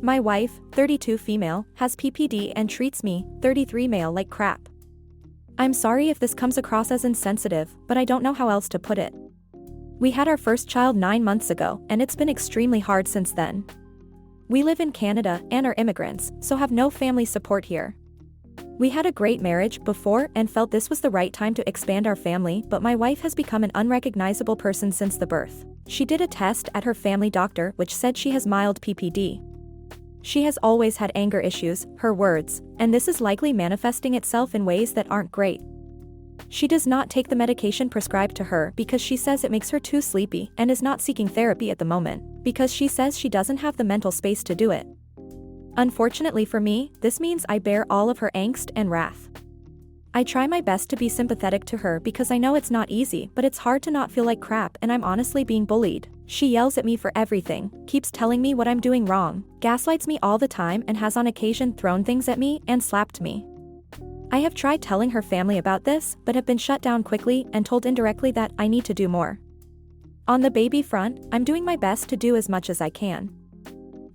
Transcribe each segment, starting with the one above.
My wife, 32 female, has PPD and treats me, 33 male, like crap. I'm sorry if this comes across as insensitive, but I don't know how else to put it. We had our first child 9 months ago, and it's been extremely hard since then. We live in Canada and are immigrants, so have no family support here. We had a great marriage before and felt this was the right time to expand our family, but my wife has become an unrecognizable person since the birth. She did a test at her family doctor which said she has mild PPD. She has always had anger issues, her words, and this is likely manifesting itself in ways that aren't great. She does not take the medication prescribed to her because she says it makes her too sleepy and is not seeking therapy at the moment, because she says she doesn't have the mental space to do it. Unfortunately for me, this means I bear all of her angst and wrath. I try my best to be sympathetic to her because I know it's not easy, but it's hard to not feel like crap and I'm honestly being bullied. She yells at me for everything, keeps telling me what I'm doing wrong, gaslights me all the time and has on occasion thrown things at me and slapped me. I have tried telling her family about this, but have been shut down quickly and told indirectly that I need to do more. On the baby front, I'm doing my best to do as much as I can.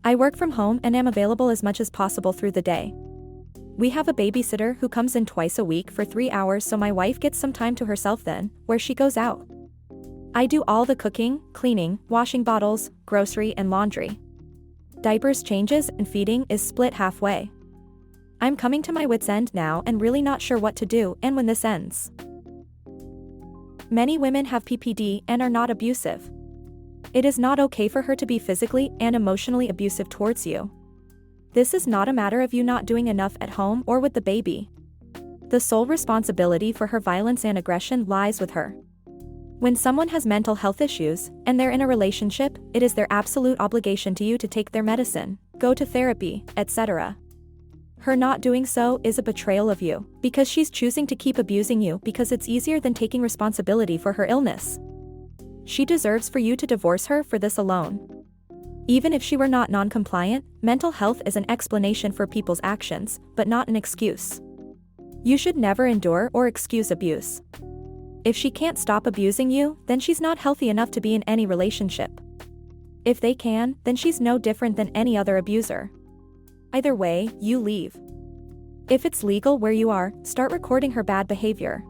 I work from home and am available as much as possible through the day. We have a babysitter who comes in twice a week for 3 hours, so my wife gets some time to herself then, where she goes out. I do all the cooking, cleaning, washing bottles, grocery and laundry. Diapers changes and feeding is split halfway. I'm coming to my wit's end now and really not sure what to do and when this ends. Many women have PPD and are not abusive. It is not okay for her to be physically and emotionally abusive towards you. This is not a matter of you not doing enough at home or with the baby. The sole responsibility for her violence and aggression lies with her. When someone has mental health issues, and they're in a relationship, it is their absolute obligation to you to take their medicine, go to therapy, etc. Her not doing so is a betrayal of you, because she's choosing to keep abusing you because it's easier than taking responsibility for her illness. She deserves for you to divorce her for this alone. Even if she were not non-compliant, mental health is an explanation for people's actions, but not an excuse. You should never endure or excuse abuse. If she can't stop abusing you, then she's not healthy enough to be in any relationship. If they can, then she's no different than any other abuser. Either way, you leave. If it's legal where you are, start recording her bad behavior.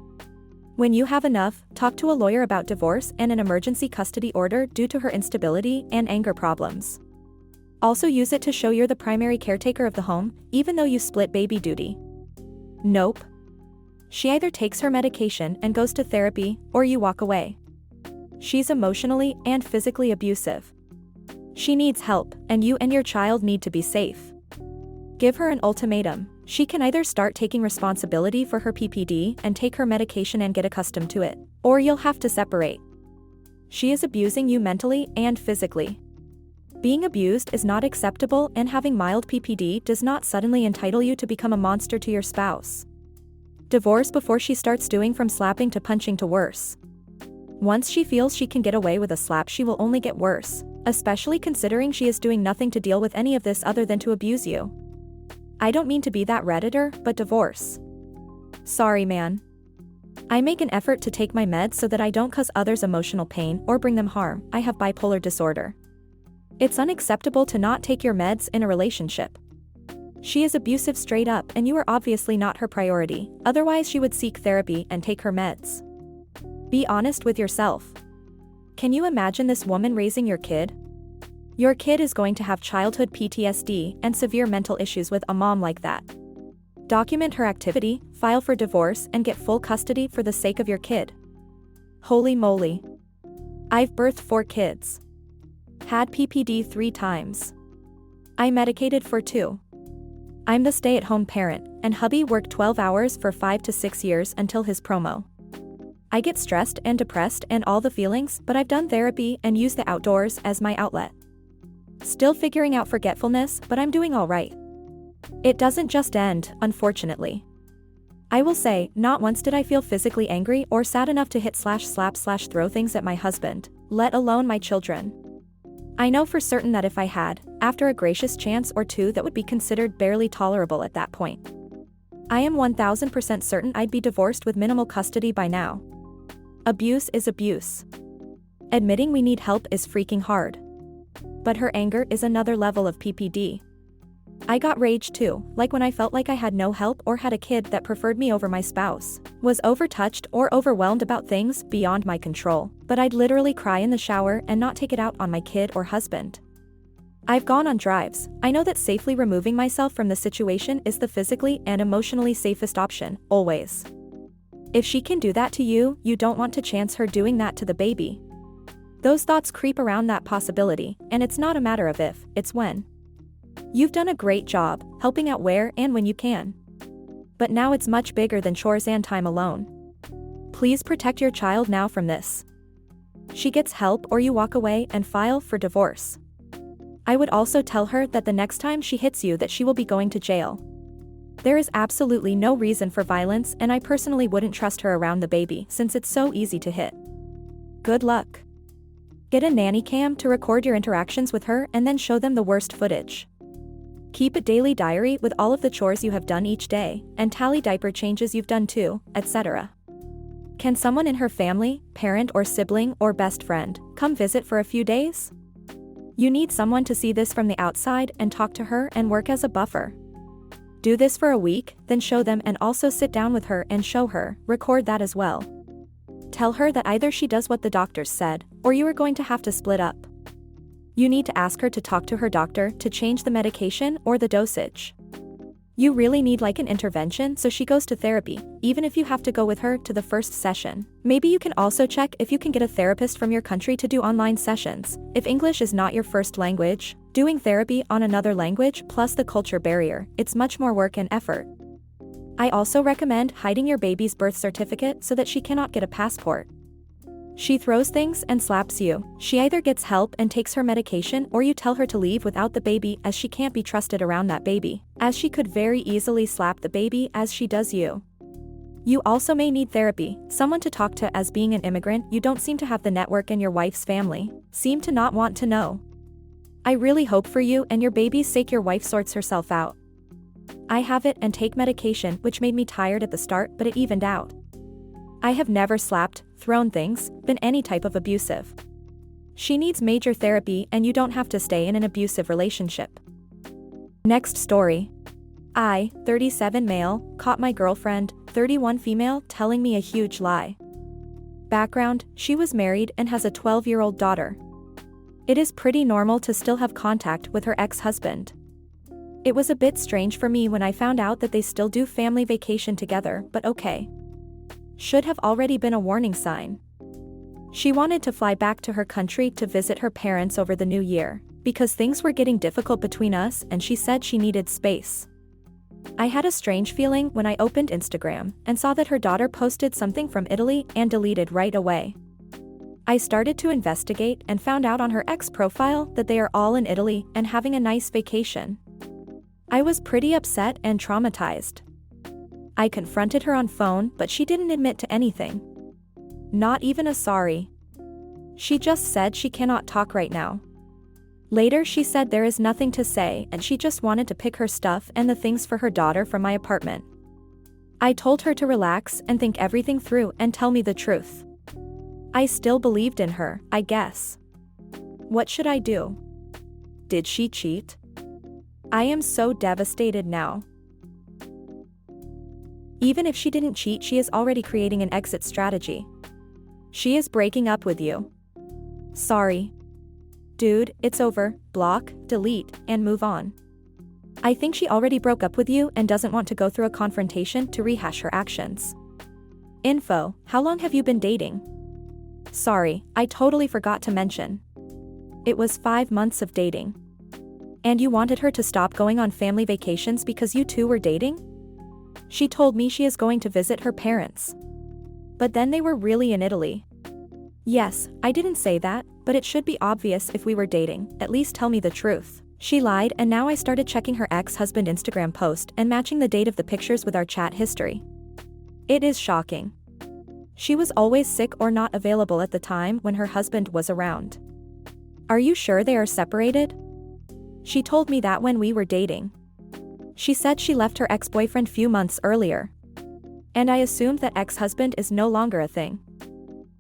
When you have enough, talk to a lawyer about divorce and an emergency custody order due to her instability and anger problems. Also use it to show you're the primary caretaker of the home, even though you split baby duty. Nope. She either takes her medication and goes to therapy, or you walk away. She's emotionally and physically abusive. She needs help, and you and your child need to be safe. Give her an ultimatum. She can either start taking responsibility for her PPD and take her medication and get accustomed to it, or you'll have to separate. She is abusing you mentally and physically. Being abused is not acceptable, and having mild PPD does not suddenly entitle you to become a monster to your spouse. Divorce before she starts doing from slapping to punching to worse. Once she feels she can get away with a slap, she will only get worse, especially considering she is doing nothing to deal with any of this other than to abuse you. I don't mean to be that Redditor, but divorce. Sorry, man. I make an effort to take my meds so that I don't cause others emotional pain or bring them harm. I have bipolar disorder. It's unacceptable to not take your meds in a relationship. She is abusive straight up, and you are obviously not her priority, otherwise she would seek therapy and take her meds. Be honest with yourself. Can you imagine this woman raising your kid? Your kid is going to have childhood PTSD and severe mental issues with a mom like that. Document her activity, file for divorce, and get full custody for the sake of your kid. Holy moly. I've birthed 4 kids. Had PPD 3 times. I medicated for 2. I'm the stay-at-home parent, and hubby worked 12 hours for 5 to 6 years until his promo. I get stressed and depressed and all the feelings, but I've done therapy and use the outdoors as my outlet. Still figuring out forgetfulness, but I'm doing all right. It doesn't just end, unfortunately. I will say, not once did I feel physically angry or sad enough to hit /slap/throw things at my husband, let alone my children. I know for certain that if I had, after a gracious chance or two, that would be considered barely tolerable at that point. I am 1000% certain I'd be divorced with minimal custody by now. Abuse is abuse. Admitting we need help is freaking hard. But her anger is another level of PPD. I got rage too, like when I felt like I had no help or had a kid that preferred me over my spouse, was overtouched or overwhelmed about things beyond my control, but I'd literally cry in the shower and not take it out on my kid or husband. I've gone on drives. I know that safely removing myself from the situation is the physically and emotionally safest option, always. If she can do that to you, you don't want to chance her doing that to the baby. Those thoughts creep around that possibility, and it's not a matter of if, it's when. You've done a great job, helping out where and when you can. But now it's much bigger than chores and time alone. Please protect your child now from this. She gets help or you walk away and file for divorce. I would also tell her that the next time she hits you that she will be going to jail. There is absolutely no reason for violence, and I personally wouldn't trust her around the baby since it's so easy to hit. Good luck. Get a nanny cam to record your interactions with her and then show them the worst footage. Keep a daily diary with all of the chores you have done each day, and tally diaper changes you've done too, etc. Can someone in her family, parent or sibling or best friend, come visit for a few days? You need someone to see this from the outside and talk to her and work as a buffer. Do this for a week, then show them and also sit down with her and show her, record that as well. Tell her that either she does what the doctors said, or you are going to have to split up. You need to ask her to talk to her doctor to change the medication or the dosage. You really need like an intervention, so she goes to therapy, even if you have to go with her to the first session. Maybe you can also check if you can get a therapist from your country to do online sessions. If English is not your first language, doing therapy on another language plus the culture barrier, it's much more work and effort. I also recommend hiding your baby's birth certificate so that she cannot get a passport. She throws things and slaps you. She either gets help and takes her medication, or you tell her to leave without the baby, as she can't be trusted around that baby, as she could very easily slap the baby as she does you. You also may need therapy, someone to talk to, as being an immigrant you don't seem to have the network, and your wife's family seem to not want to know. I really hope for you and your baby's sake your wife sorts herself out. I have it and take medication, which made me tired at the start, but it evened out. I have never slapped, thrown things, been any type of abusive. She needs major therapy, and you don't have to stay in an abusive relationship. Next story. I, 37 male, caught my girlfriend, 31 female, telling me a huge lie. Background: she was married and has a 12-year-old daughter. It is pretty normal to still have contact with her ex-husband. It was a bit strange for me when I found out that they still do family vacation together, but okay. Should have already been a warning sign. She wanted to fly back to her country to visit her parents over the new year, because things were getting difficult between us, and she said she needed space. I had a strange feeling when I opened Instagram and saw that her daughter posted something from Italy and deleted right away. I started to investigate and found out on her ex profile that they are all in Italy and having a nice vacation. I was pretty upset and traumatized. I confronted her on phone, but she didn't admit to anything. Not even a sorry. She just said she cannot talk right now. Later she said there is nothing to say and she just wanted to pick her stuff and the things for her daughter from my apartment. I told her to relax and think everything through and tell me the truth. I still believed in her, I guess. What should I do? Did she cheat? I am so devastated now. Even if she didn't cheat, she is already creating an exit strategy. She is breaking up with you. Sorry. Dude, it's over, block, delete, and move on. I think she already broke up with you and doesn't want to go through a confrontation to rehash her actions. Info: how long have you been dating? Sorry, I totally forgot to mention. It was 5 months of dating. And you wanted her to stop going on family vacations because you two were dating? She told me she is going to visit her parents. But then they were really in Italy. Yes, I didn't say that, but it should be obvious if we were dating, at least tell me the truth. She lied, and now I started checking her ex-husband Instagram post and matching the date of the pictures with our chat history. It is shocking. She was always sick or not available at the time when her husband was around. Are you sure they are separated? She told me that when we were dating. She said she left her ex-boyfriend few months earlier. And I assumed that ex-husband is no longer a thing.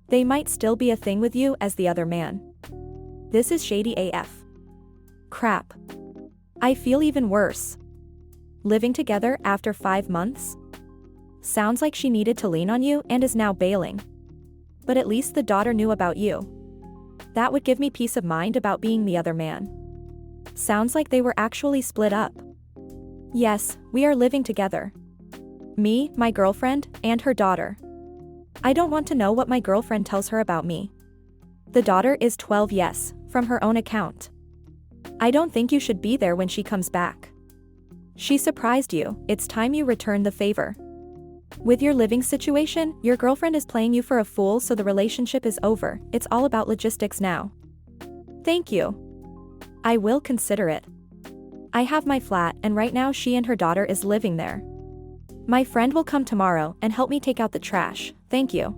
They might still be a thing with you as the other man. This is shady AF. Crap. I feel even worse. Living together after 5 months? Sounds like she needed to lean on you and is now bailing. But at least the daughter knew about you. That would give me peace of mind about being the other man. Sounds like they were actually split up. Yes, we are living together. Me, my girlfriend, and her daughter. I don't want to know what my girlfriend tells her about me. The daughter is 12, yes, from her own account. I don't think you should be there when she comes back. She surprised you, it's time you return the favor. With your living situation, your girlfriend is playing you for a fool, so the relationship is over. It's all about logistics now. Thank you. I will consider it. I have my flat, and right now she and her daughter is living there. My friend will come tomorrow and help me take out the trash. Thank you.